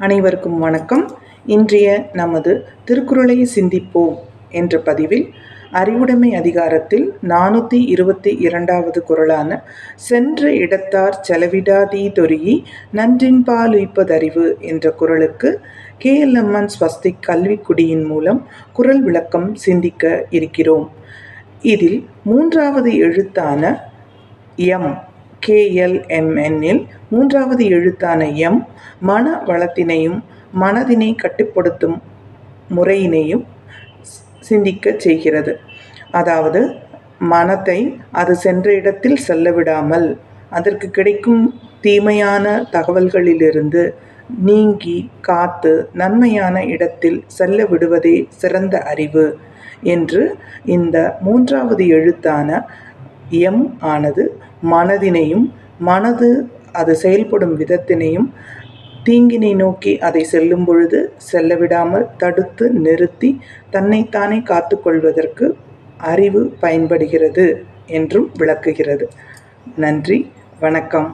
அனைவருக்கும் வணக்கம். இன்றைய நமது திருக்குறளை சிந்திப்போம் என்ற பதிவில் அறிவுடைமை அதிகாரத்தில் 422வது குறளான சென்ற இடத்தார் செலவிடாதீதொரீஇ நன்றின்பாலுய்ப்பதறிவு என்ற குறளுக்கு KLMN ஸ்வஸ்திக் கல்விக்குடியின் மூலம் குறள் விளக்கம் சிந்திக்க இருக்கிறோம். இதில் மூன்றாவது எழுத்தான எம் KLMNல் மூன்றாவது எழுத்தான எம் மன வளத்தினையும் மனதினை கட்டுப்படுத்தும் முறையினையும் சிந்திக்க செய்கிறது. அதாவது மனத்தை அது சென்ற இடத்தில் செல்ல விடாமல் அதற்கு கிடைக்கும் தீமையான தகவல்களிலிருந்து நீங்கி காத்து நன்மையான இடத்தில் செல்ல விடுவதே சிறந்த அறிவு என்று இந்த மூன்றாவது எழுத்தான எம் ஆனது மனதினையும் மனது அது செயல்படும் விதத்தினையும் தீங்கினை நோக்கி அதை செல்லும் பொழுது செல்லவிடாமல் தடுத்து நிறுத்தி தன்னைத்தானே காத்து கொள்வதற்கு அறிவு பயன்படுகிறது என்றும் விளக்குகிறது. நன்றி, வணக்கம்.